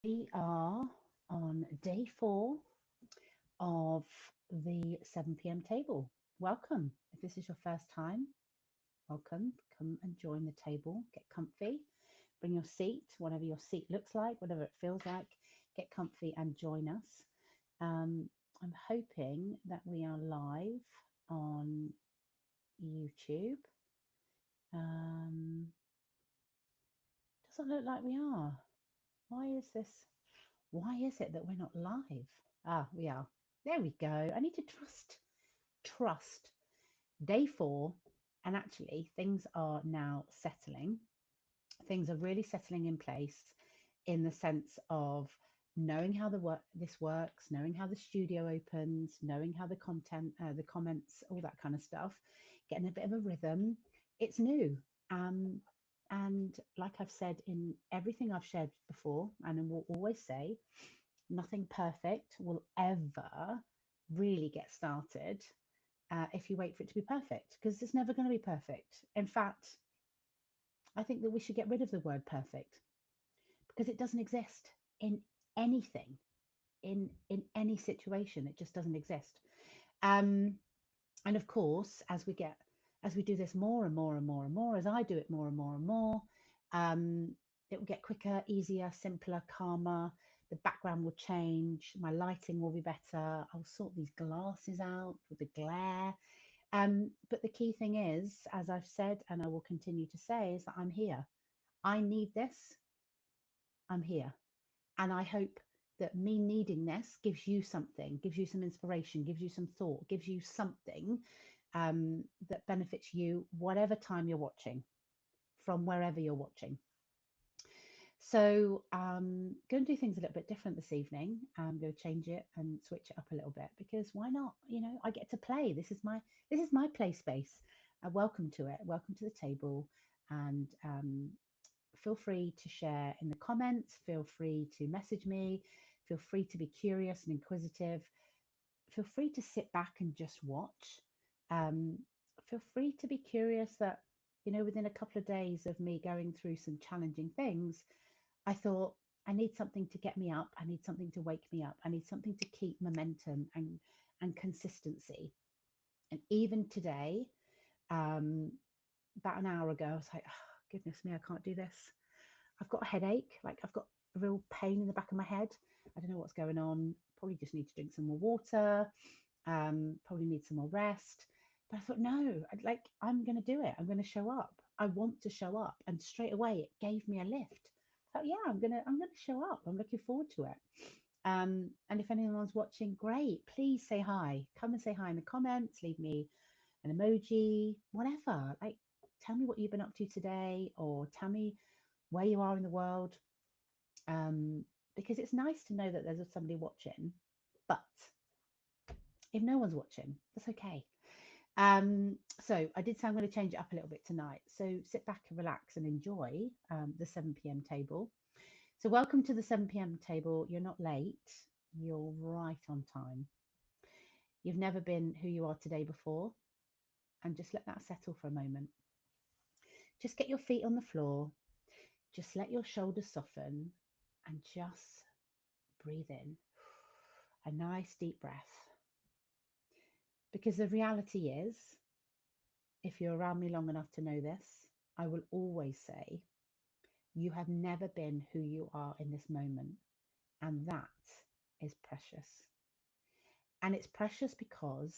We are on day 4 of the 7 p.m. table. Welcome. If this is your first time, welcome. Come and join the table. Get comfy. Bring your seat, whatever your seat looks like, whatever it feels like. Get comfy and join us. I'm hoping that we are live on YouTube. Um, doesn't look like we are. Why is this? Why is it that we're not live? Ah, we are. There we go. I need to trust. Day 4, and actually things are now settling. Things are really settling in place in the sense of knowing how this works, knowing how the studio opens, knowing how the content, the comments, all that kind of stuff, getting a bit of a rhythm. It's new. Um, and like I've said in everything I've shared before, and I will always say, nothing perfect will ever really get started if you wait for it to be perfect, because it's never going to be perfect. In fact, I think that we should get rid of the word perfect because it doesn't exist in anything, in any situation. It just doesn't exist. Um, and of course, as we do this more and more and more and more, as I do it more and more and more, um, it will get quicker, easier, simpler, calmer. The background will change. My lighting will be better. I'll sort these glasses out with the glare. But the key thing is, as I've said, and I will continue to say, is that I'm here. I need this. I'm here. And I hope that me needing this gives you something, gives you some inspiration, gives you some thought, gives you something that benefits you, whatever time you're watching, from wherever you're watching. So going to do things a little bit different this evening. I'm going to change it and switch it up a little bit because why not? You know, I get to play. This is my play space. Welcome to it. Welcome to the table, and feel free to share in the comments. Feel free to message me. Feel free to be curious and inquisitive. Feel free to sit back and just watch. Um, Feel free to be curious that, you know, within a couple of days of me going through some challenging things, I thought, I need something to get me up. I need something to wake me up. I need something to keep momentum and consistency. And even today, um, about an hour ago, I was like, oh, goodness me, I can't do this. I've got a headache. Like I've got a real pain in the back of my head. I don't know what's going on. Probably just need to drink some more water. Probably need some more rest. But I thought, no, I'm going to do it. I'm going to show up. I want to show up. And straight away, it gave me a lift. I thought, yeah, I'm gonna show up. I'm looking forward to it. And if anyone's watching, great. Please say hi. Come and say hi in the comments. Leave me an emoji, whatever. Like, tell me what you've been up to today, or tell me where you are in the world. Um, because it's nice to know that there's somebody watching. But if no one's watching, that's okay. So I did say I'm going to change it up a little bit tonight. So sit back and relax and enjoy the 7 p.m. table. So welcome to the 7 p.m. table. You're not late. You're right on time. You've never been who you are today before. And just let that settle for a moment. Just get your feet on the floor. Just let your shoulders soften and just breathe in a nice deep breath. Because the reality is, if you're around me long enough to know this, I will always say, you have never been who you are in this moment. And that is precious. And it's precious because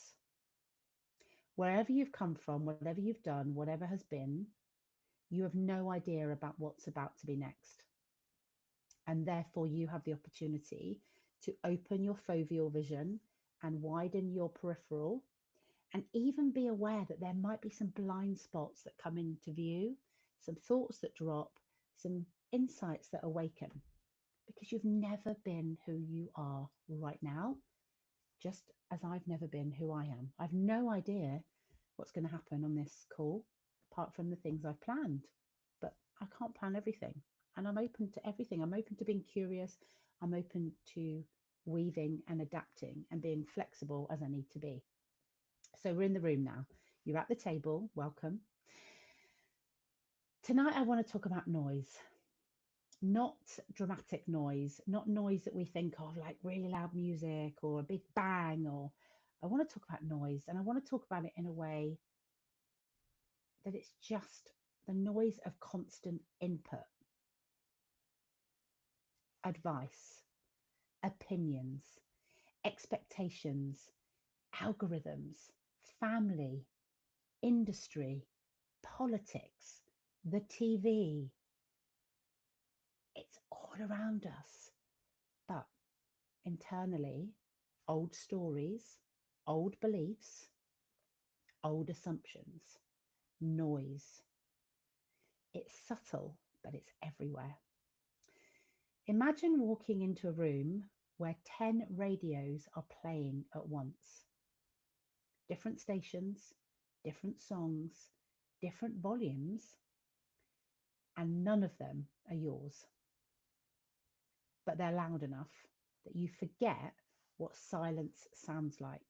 wherever you've come from, whatever you've done, whatever has been, you have no idea about what's about to be next. And therefore, you have the opportunity to open your foveal vision and widen your peripheral, and even be aware that there might be some blind spots that come into view, some thoughts that drop, some insights that awaken, because you've never been who you are right now, just as I've never been who I am. I've no idea what's going to happen on this call, apart from the things I've planned, but I can't plan everything. And I'm open to everything. I'm open to being curious. I'm open to weaving and adapting and being flexible as I need to be. So we're in the room now. You're at the table. Welcome. Tonight, I want to talk about noise. Not dramatic noise, not noise that we think of like really loud music or a big bang, or I want to talk about noise, and I want to talk about it in a way that it's just the noise of constant input, advice, opinions, expectations, algorithms, family, industry, politics, the TV. It's all around us. But internally, old stories, old beliefs, old assumptions, noise. It's subtle, but it's everywhere. Imagine walking into a room where 10 radios are playing at once. Different stations, different songs, different volumes, and none of them are yours. But they're loud enough that you forget what silence sounds like.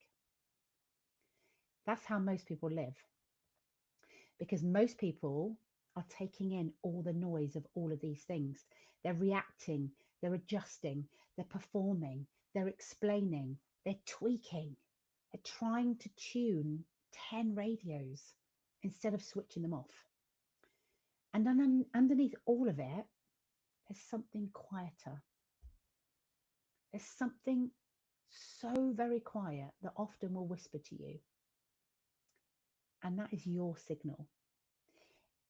That's how most people live, because most people are taking in all the noise of all of these things. They're reacting, they're adjusting, they're performing, they're explaining, they're tweaking, they're trying to tune 10 radios instead of switching them off. And then underneath all of it, there's something quieter. There's something so very quiet that often will whisper to you. And that is your signal.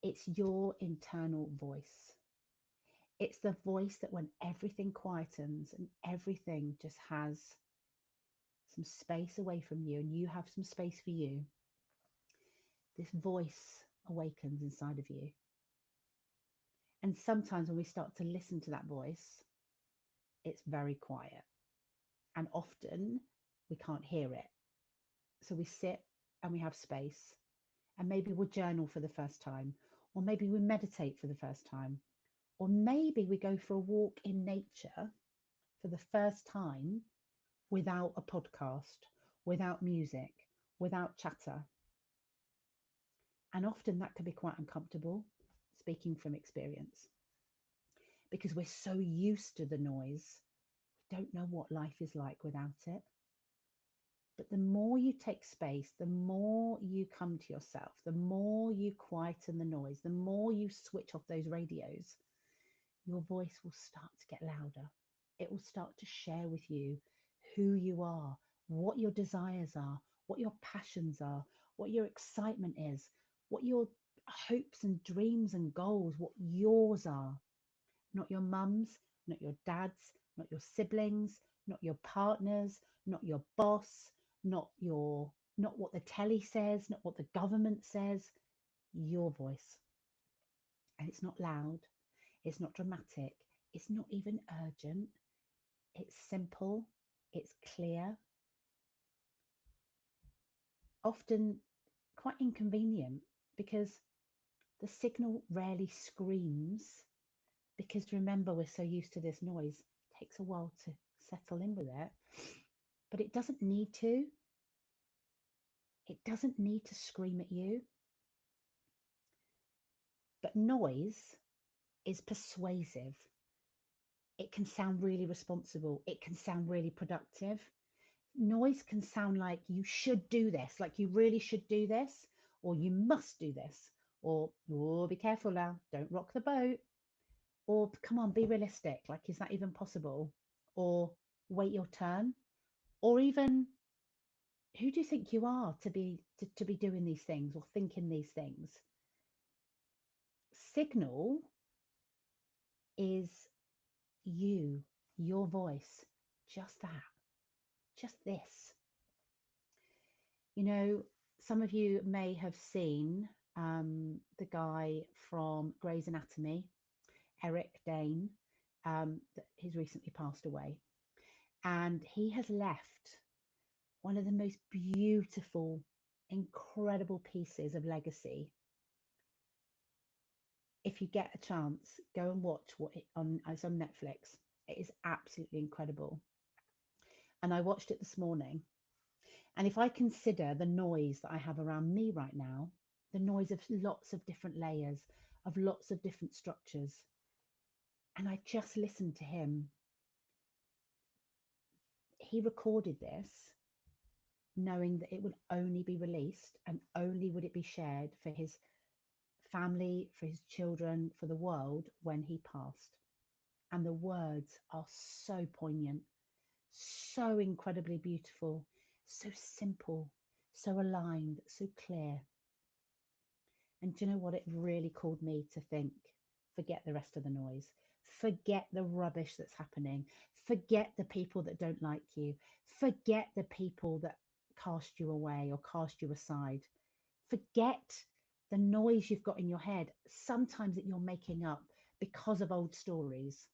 It's your internal voice. It's the voice that when everything quietens and everything just has some space away from you and you have some space for you, this voice awakens inside of you. And sometimes when we start to listen to that voice, it's very quiet. And often we can't hear it. So we sit and we have space. And maybe we'll journal for the first time, or maybe we meditate for the first time, or maybe we go for a walk in nature for the first time without a podcast, without music, without chatter. And often that can be quite uncomfortable, speaking from experience, because we're so used to the noise, we don't know what life is like without it. But the more you take space, the more you come to yourself, the more you quieten the noise, the more you switch off those radios, your voice will start to get louder. It will start to share with you who you are, what your desires are, what your passions are, what your excitement is, what your hopes and dreams and goals, what yours are. Not your mum's, not your dad's, not your siblings, not your partner's, not your boss, not what the telly says, not what the government says, your voice. And it's not loud, it's not dramatic, it's not even urgent. It's simple, it's clear, often quite inconvenient because the signal rarely screams. Because remember, we're so used to this noise, it takes a while to settle in with it, but it doesn't need to. It doesn't need to scream at you. But noise is persuasive. It can sound really responsible. It can sound really productive. Noise can sound like you should do this, like you really should do this, or you must do this, or oh, be careful now, don't rock the boat, or come on, be realistic, like is that even possible, or wait your turn, or even who do you think you are to be doing these things or thinking these things. Signal is you, your voice, just that, just this. You know, some of you may have seen the guy from Grey's Anatomy, Eric Dane. He's recently passed away. And he has left one of the most beautiful, incredible pieces of legacy. If you get a chance, go and watch it's on Netflix. It is absolutely incredible. And I watched it this morning. And if I consider the noise that I have around me right now, the noise of lots of different layers, of lots of different structures, And I just listened to him. He recorded this knowing that it would only be released and only would it be shared for his family, for his children, for the world when he passed. And the words are so poignant, so incredibly beautiful, so simple, so aligned, so clear. And do you know what? It really called me to think, forget the rest of the noise, forget the rubbish that's happening, forget the people that don't like you, forget the people that cast you away or cast you aside, forget the noise you've got in your head, sometimes that you're making up because of old stories.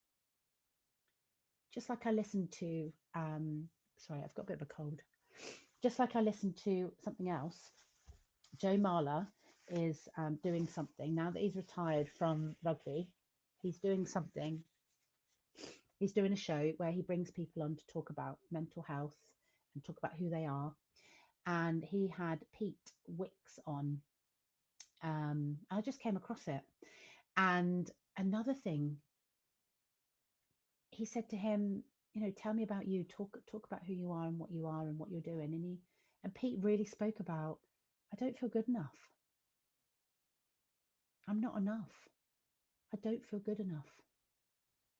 Just like I listened to, sorry, I've got a bit of a cold. Just like I listened to something else, Joe Marler is doing something now that he's retired from rugby. He's doing something. He's doing a show where he brings people on to talk about mental health and talk about who they are. And he had Pete Wicks on. I just came across it. And another thing, he said to him, you know, tell me about you. Talk about who you are and what you are and what you're doing. And Pete really spoke about, I don't feel good enough. I'm not enough. I don't feel good enough.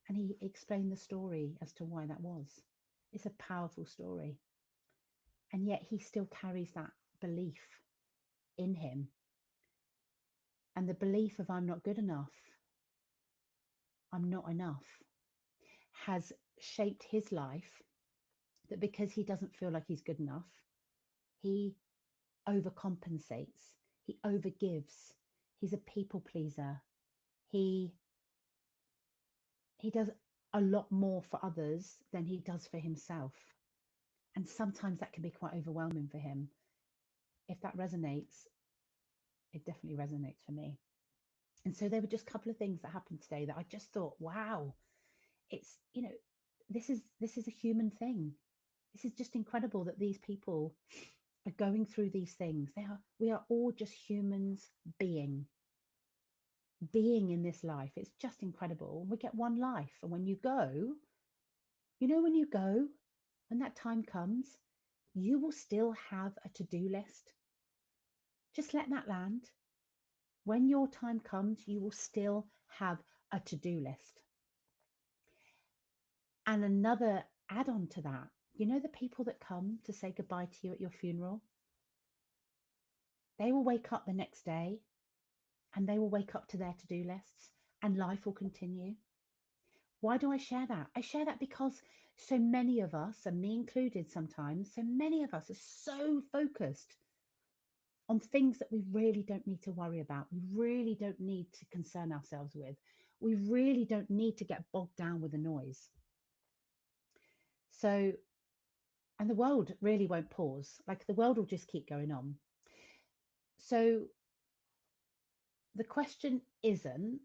And he explained the story as to why that was. It's a powerful story. And yet he still carries that belief in him. And the belief of I'm not good enough, I'm not enough, has shaped his life, that because he doesn't feel like he's good enough, he overcompensates, he overgives, he's a people pleaser. He does a lot more for others than he does for himself. And sometimes that can be quite overwhelming for him. If that resonates, it definitely resonates for me. And so there were just a couple of things that happened today that I just thought, wow, it's, you know, this is a human thing. This is just incredible that these people are going through these things. We are all just humans being in this life. It's just incredible. We get one life. And when you go, you know, when you go, when that time comes, you will still have a to-do list. Just let that land. When your time comes, you will still have a to-do list. And another add-on to that, you know, the people that come to say goodbye to you at your funeral, they will wake up the next day and they will wake up to their to-do lists and life will continue. Why do I share that? I share that because so many of us, and me included sometimes, so many of us are so focused on things that we really don't need to worry about. We really don't need to concern ourselves with. We really don't need to get bogged down with the noise. So, and the world really won't pause. Like the world will just keep going on. So the question isn't,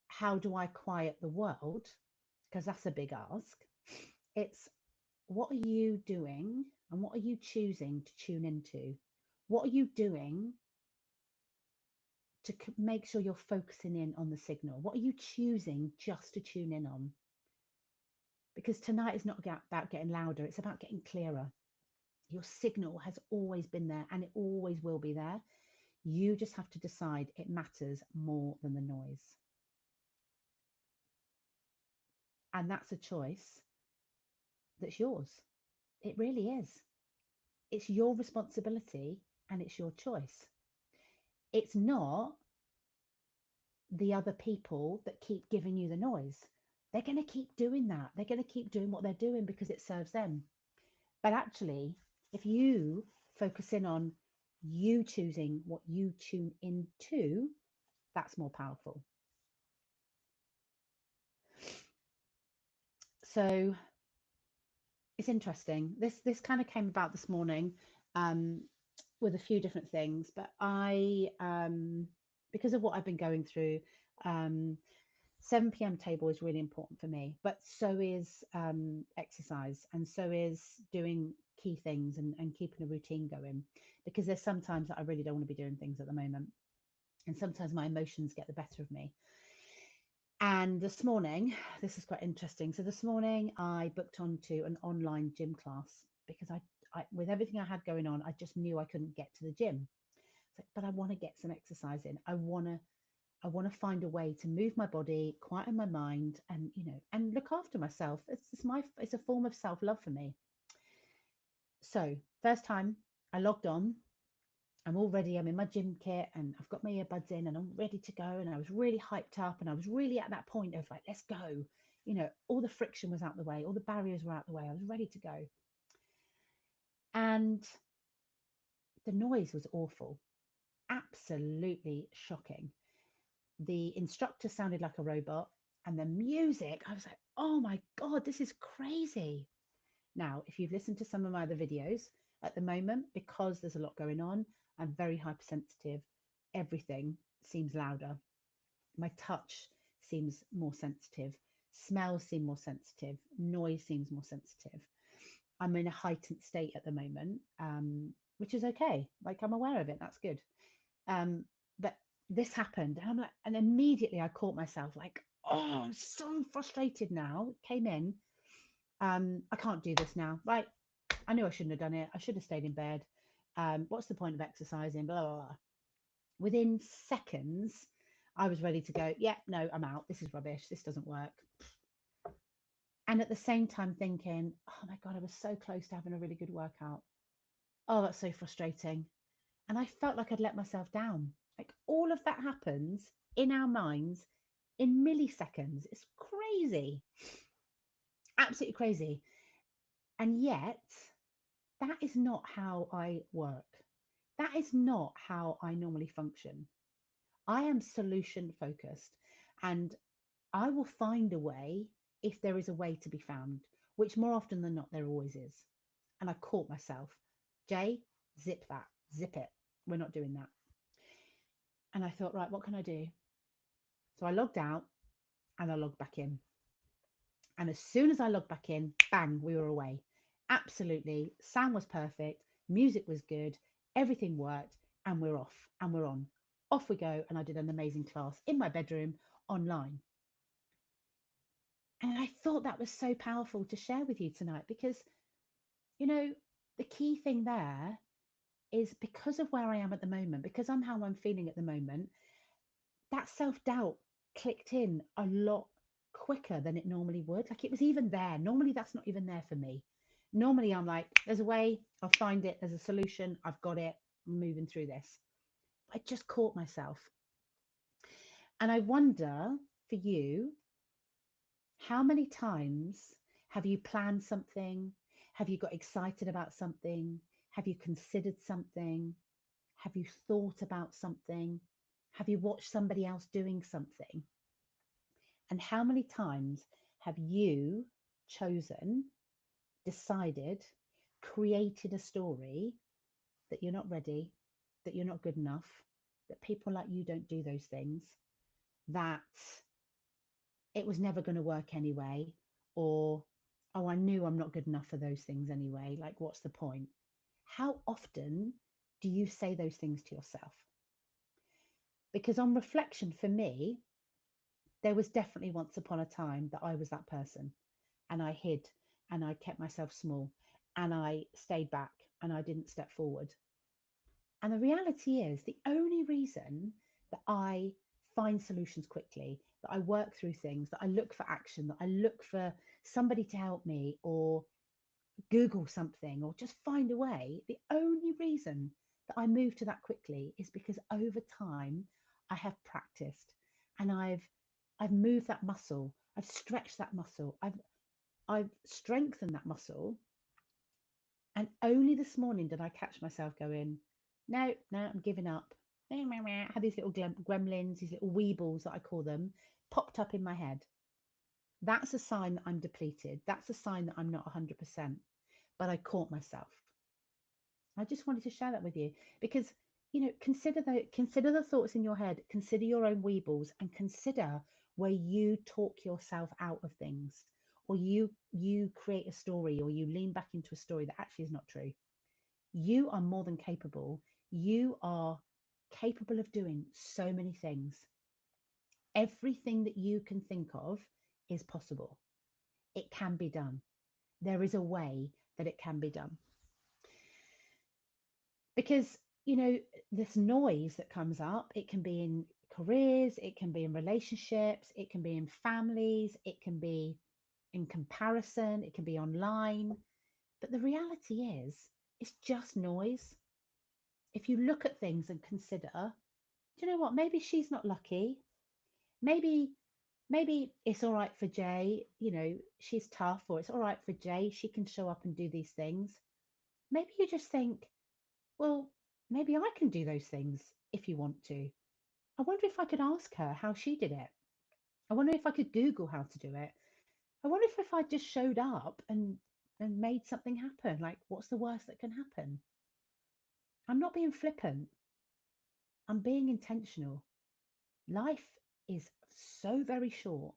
how do I quiet the world? Because that's a big ask. It's, what are you doing and what are you choosing to tune into? What are you doing to make sure you're focusing in on the signal? What are you choosing just to tune in on? Because tonight is not about getting louder, it's about getting clearer. Your signal has always been there and it always will be there. You just have to decide it matters more than the noise. And that's a choice that's yours. It really is. It's your responsibility and it's your choice. It's not the other people that keep giving you the noise. They're going to keep doing that. They're going to keep doing what they're doing because it serves them. But actually, if you focus in on you choosing what you tune into, that's more powerful. So it's interesting. This kind of came about this morning with a few different things, but I because of what I've been going through, 7 p.m. table is really important for me, but so is exercise, and so is doing key things and keeping a routine going, because there's sometimes that I really don't want to be doing things at the moment, and sometimes my emotions get the better of me. And this morning, this is quite interesting. So this morning, I booked onto an online gym class because with everything I had going on, I just knew I couldn't get to the gym. It's like, but I want to get some exercise in. I want to find a way to move my body, quieten my mind, and and look after myself. It's a form of self love for me. So first time I logged on, I'm all ready. I'm in my gym kit and I've got my earbuds in and I'm ready to go. And I was really hyped up and I was really at that point of like, let's go. All the friction was out the way, all the barriers were out the way. I was ready to go. And the noise was awful, absolutely shocking. The instructor sounded like a robot, and the music, I was like, oh my God, this is crazy. Now, if you've listened to some of my other videos at the moment, because there's a lot going on, I'm very hypersensitive. Everything seems louder. My touch seems more sensitive. Smells seem more sensitive. Noise seems more sensitive. I'm in a heightened state at the moment, which is okay. Like I'm aware of it. That's good. But this happened, and I'm like, and immediately I caught myself like, oh, I'm so frustrated now. It came in. I can't do this now. Right. I knew I shouldn't have done it. I should have stayed in bed. What's the point of exercising? Blah, blah, blah. Within seconds, I was ready to go. Yeah, no, I'm out. This is rubbish. This doesn't work. And at the same time, thinking, oh my God, I was so close to having a really good workout. Oh, that's so frustrating. And I felt like I'd let myself down. Like all of that happens in our minds in milliseconds. It's crazy, absolutely crazy. And yet, that is not how I work. That is not how I normally function. I am solution focused and I will find a way if there is a way to be found, which more often than not, there always is. And I caught myself, Jay, zip that, zip it. We're not doing that. And I thought, right, what can I do? So I logged out and I logged back in. And as soon as I logged back in, bang, we were away. Absolutely. Sound was perfect. Music was good. Everything worked. And we're off and we're on. Off we go. And I did an amazing class in my bedroom online. And I thought that was so powerful to share with you tonight because, you know, the key thing there is because of where I am at the moment, because I'm how I'm feeling at the moment, that self doubt clicked in a lot quicker than it normally would. Like it was even there. Normally, that's not even there for me. Normally, I'm like, there's a way, I'll find it, there's a solution, I've got it, I'm moving through this. I just caught myself. And I wonder for you, how many times have you planned something? Have you got excited about something? Have you considered something? Have you thought about something? Have you watched somebody else doing something? And how many times have you chosen, decided, created a story that you're not ready, that you're not good enough, that people like you don't do those things, that it was never going to work anyway, or, oh, I knew I'm not good enough for those things anyway. Like, what's the point? How often do you say those things to yourself? Because on reflection, for me, there was definitely once upon a time that I was that person and I hid and I kept myself small and I stayed back and I didn't step forward. And the reality is, the only reason that I find solutions quickly, that I work through things, that I look for action, that I look for somebody to help me or Google something or just find a way, the only reason that I move to that quickly is because over time I have practiced and I've moved that muscle, I've stretched that muscle, I've strengthened that muscle. And only this morning did I catch myself going, no, no, I'm giving up. I had these little gremlins, these little weebles that I call them, popped up in my head. That's a sign that I'm depleted. That's a sign that I'm not 100%. But I caught myself. I just wanted to share that with you because, consider the thoughts in your head, consider your own weebles, and consider where you talk yourself out of things, or you create a story, or you lean back into a story that actually is not true. You are more than capable. You are capable of doing so many things. Everything that you can think of is possible. It can be done. There is a way that it can be done. Because, you know, this noise that comes up, it can be in careers, it can be in relationships, it can be in families, it can be in comparison, it can be online. But the reality is, it's just noise. If you look at things and consider, do you know what? Maybe she's not lucky. Maybe maybe it's all right for Jay, you know, she's tough, or it's all right for Jay, she can show up and do these things. Maybe you just think, well, maybe I can do those things if you want to. I wonder if I could ask her how she did it. I wonder if I could Google how to do it. I wonder if I just showed up and made something happen. Like, what's the worst that can happen? I'm not being flippant. I'm being intentional. Life is so very short.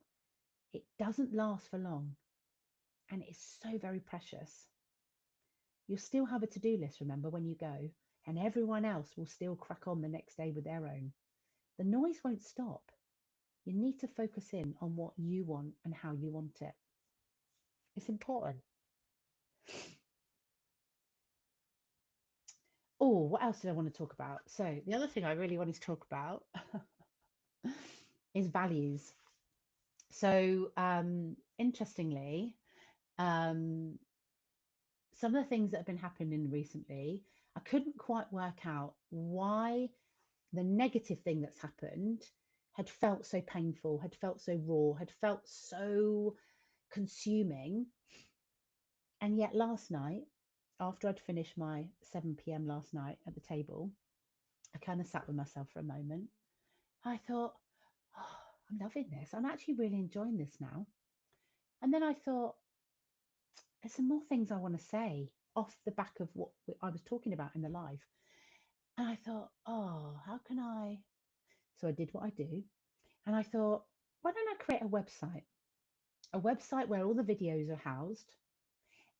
It doesn't last for long, and it's so very precious. You'll still have a to-do list, remember, when you go, and everyone else will still crack on the next day with their own. The noise won't stop. You need to focus in on what you want and how you want it. It's important. Oh, what else did I want to talk about? So, the other thing I really wanted to talk about is values. So, interestingly, um, some of the things that have been happening recently, I couldn't quite work out why the negative thing that's happened had felt so painful, had felt so raw, had felt so consuming. And yet last night, after I'd finished my 7 p.m. last night at the table, I kind of sat with myself for a moment. I thought, oh, I'm loving this. I'm actually really enjoying this now. And then I thought, there's some more things I want to say off the back of what I was talking about in the live. And I thought, oh, how can I? So I did what I do. And I thought, why don't I create a website where all the videos are housed?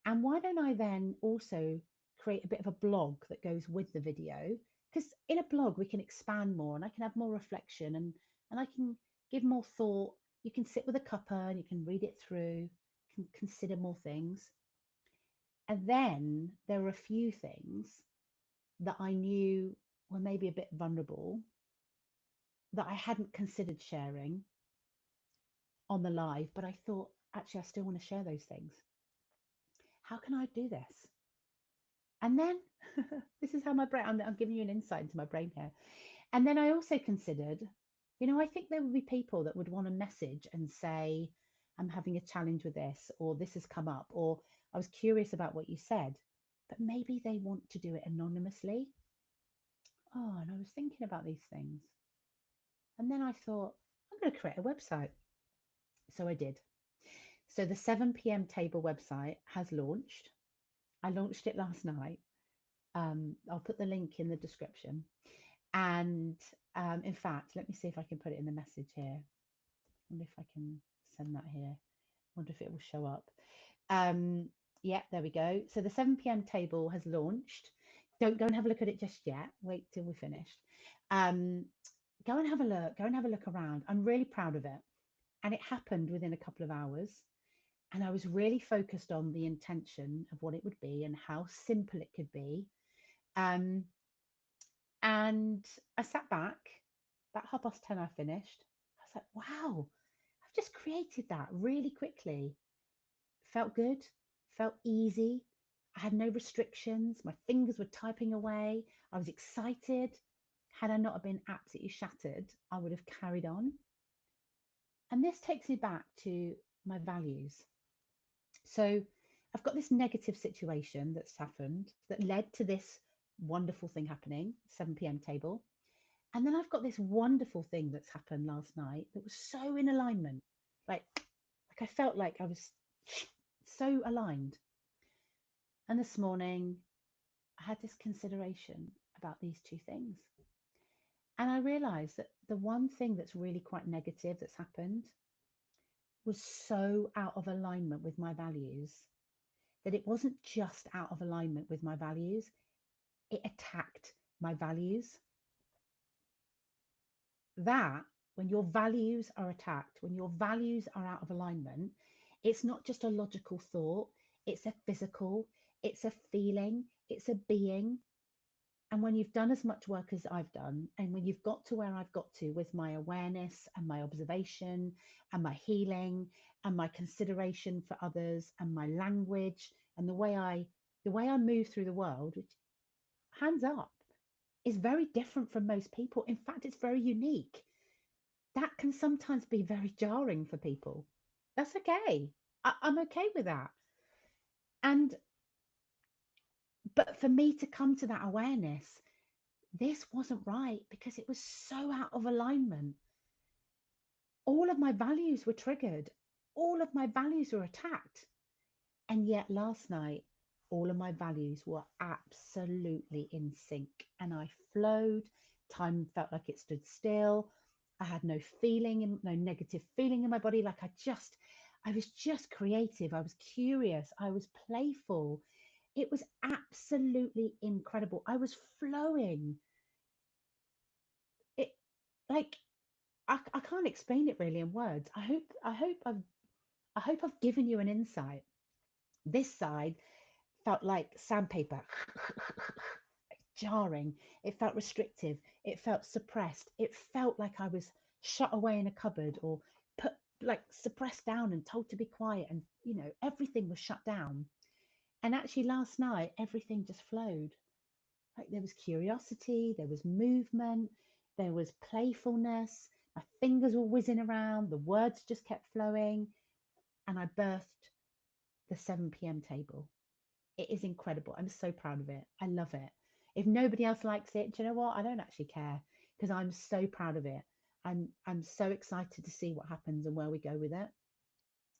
And why don't I then also create a bit of a blog that goes with the video? Because in a blog, we can expand more and I can have more reflection and I can give more thought. You can sit with a cuppa and you can read it through, you can consider more things. And then there were a few things that I knew were maybe a bit vulnerable that I hadn't considered sharing on the live, but I thought, actually, I still want to share those things. How can I do this? And then this is how my brain, I'm giving you an insight into my brain here. And then I also considered, you know, I think there would be people that would want to message and say, I'm having a challenge with this, or this has come up, or I was curious about what you said, but maybe they want to do it anonymously. Oh, and I was thinking about these things. And then I thought, I'm going to create a website. So I did. So the 7 p.m. table website has launched. I launched it last night. I'll put the link in the description. And in fact, let me see if I can put it in the message here. I wonder if I can send that here. I wonder if it will show up. Yeah, there we go. So the 7 p.m. table has launched. Don't go and have a look at it just yet. Wait till we're finished. Go and have a look. Go and have a look around. I'm really proud of it. And it happened within a couple of hours. And I was really focused on the intention of what it would be and how simple it could be. And I sat back, about 10:30 I finished. I was like, wow, I've just created that really quickly. Felt good, felt easy. I had no restrictions. My fingers were typing away. I was excited. Had I not have been absolutely shattered, I would have carried on. And this takes me back to my values. So I've got this negative situation that's happened that led to this wonderful thing happening, 7 p.m. table. And then I've got this wonderful thing that's happened last night that was so in alignment. Like I felt like I was so aligned. And this morning I had this consideration about these two things. And I realized that the one thing that's really quite negative that's happened was so out of alignment with my values that it wasn't just out of alignment with my values, it attacked my values. That when your values are attacked, when your values are out of alignment, it's not just a logical thought, it's a physical, it's a feeling, it's a being. And when you've done as much work as I've done, and when you've got to where I've got to with my awareness and my observation and my healing and my consideration for others and my language and the way I move through the world, which hands up is very different from most people. In fact, it's very unique. That can sometimes be very jarring for people. That's okay. I'm okay with that. And but for me to come to that awareness, this wasn't right because it was so out of alignment. All of my values were triggered, all of my values were attacked. And yet last night, all of my values were absolutely in sync and I flowed. Time felt like it stood still. I had no feeling, no negative feeling in my body. I was just creative. I was curious. I was playful. It was absolutely incredible. I was flowing. It like I can't explain it really in words. I hope I've given you an insight. This side felt like sandpaper, jarring. It felt restrictive. It felt suppressed. It felt like I was shut away in a cupboard or put like suppressed down and told to be quiet. And, everything was shut down. And actually, last night, everything just flowed. Like there was curiosity, there was movement, there was playfulness. My fingers were whizzing around, the words just kept flowing. And I birthed the 7 p.m. table. It is incredible. I'm so proud of it. I love it. If nobody else likes it, do you know what? I don't actually care because I'm so proud of it. I'm so excited to see what happens and where we go with it.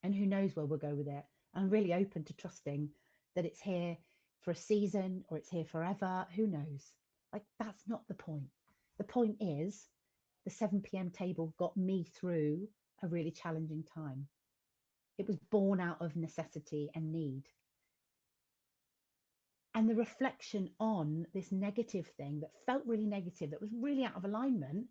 And who knows where we'll go with it. I'm really open to trusting that it's here for a season or it's here forever. Who knows? Like that's not the point. The point is the 7 p.m. table got me through a really challenging time. It was born out of necessity and need. And the reflection on this negative thing that felt really negative, that was really out of alignment,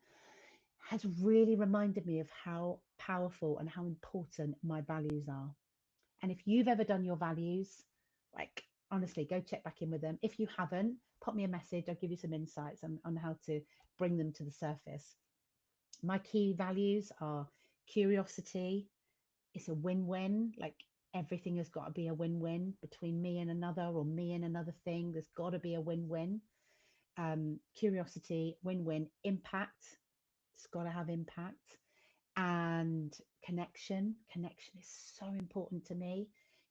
has really reminded me of how powerful and how important my values are. And if you've ever done your values, like honestly, go check back in with them. If you haven't, pop me a message. I'll give you some insights on how to bring them to the surface. My key values are curiosity. It's a win-win. Like everything has got to be a win-win between me and another or me and another thing. There's got to be a win-win. Curiosity, win-win. Impact. It's got to have impact. And connection is so important to me.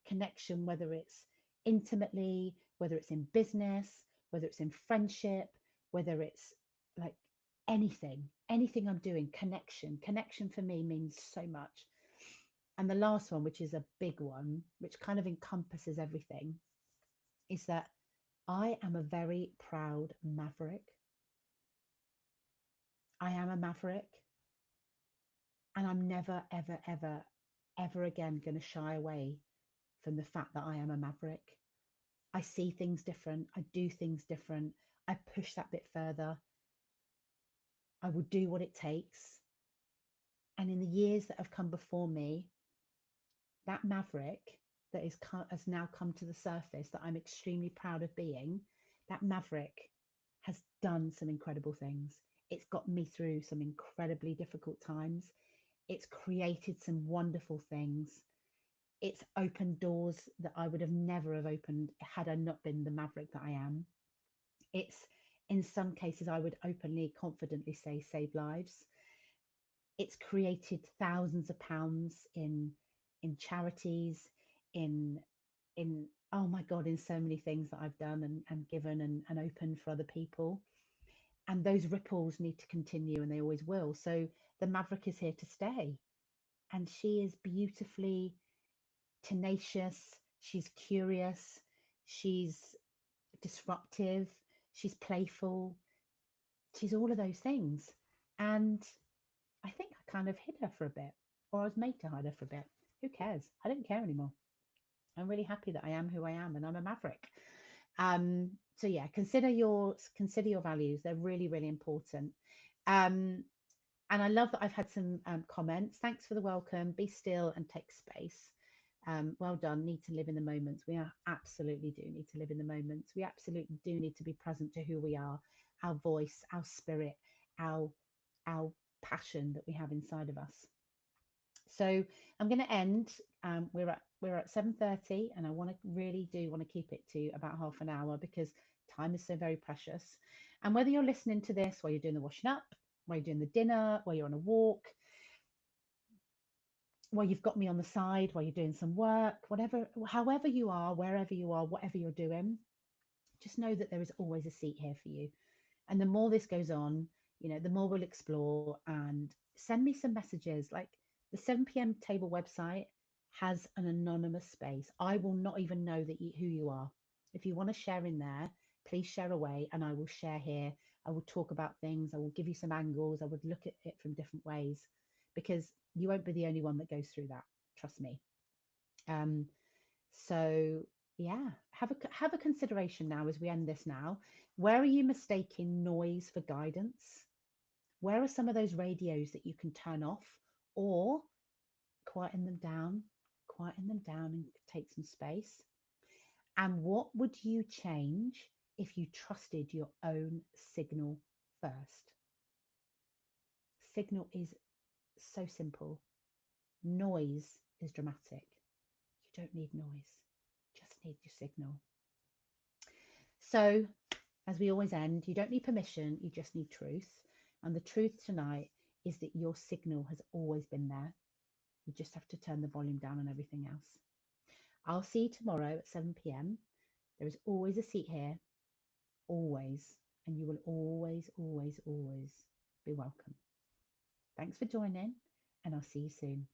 Connection, whether it's intimately, whether it's in business, whether it's in friendship, whether it's like anything I'm doing. Connection for me means so much. And the last one, which is a big one, which kind of encompasses everything, is that I am a very proud maverick. I am a maverick. And I'm never, ever, ever, ever again going to shy away from the fact that I am a maverick. I see things different. I do things different. I push that bit further. I will do what it takes. And in the years that have come before me, that maverick that has now come to the surface that I'm extremely proud of being, that maverick has done some incredible things. It's got me through some incredibly difficult times. It's created some wonderful things. It's opened doors that I would have never have opened had I not been the maverick that I am. It's, in some cases, I would openly, confidently say, save lives. It's created thousands of pounds in charities, in oh my God, in so many things that I've done and given and opened for other people. And those ripples need to continue and they always will. So the maverick is here to stay. And she is beautifully tenacious, she's curious, she's disruptive, she's playful, she's all of those things. And I think I kind of hid her for a bit, or I was made to hide her for a bit. Who cares? I don't care anymore. I'm really happy that I am who I am and I'm a maverick. So yeah, consider your values. They're really, really important. Um, And I love that I've had some comments. Thanks for the welcome. Be still and take space. Well done. Need to live in the moments. We are absolutely do need to live in the moments. We absolutely do need to be present to who we are, our voice, our spirit, our our passion that we have inside of us. So I'm going to end. We're at 7:30, and I want to really do want to keep it to about half an hour because time is so very precious. And whether you're listening to this while you're doing the washing up, while you're doing the dinner, while you're on a walk, while you've got me on the side, while you're doing some work, whatever, however you are, wherever you are, whatever you're doing, just know that there is always a seat here for you. And the more this goes on, the more we'll explore, and send me some messages. Like the 7 p.m. table website has an anonymous space. I will not even know who you are. If you want to share in there, please share away, and I will share here. I will talk about things. I will give you some angles. I would look at it from different ways, because you won't be the only one that goes through that. Trust me. Um, so yeah, have a consideration now as we end this now. Where are you mistaking noise for guidance? Where are some of those radios that you can turn off or quieten them down and take some space? And what would you change if you trusted your own signal first? Signal is so simple. Noise is dramatic. You don't need noise. Just need your signal. So, as we always end, you don't need permission, you just need truth. And the truth tonight is that your signal has always been there. You just have to turn the volume down on everything else. I'll see you tomorrow at 7 p.m. There is always a seat here, always. And you will always, always, always be welcome. Thanks for joining, and I'll see you soon.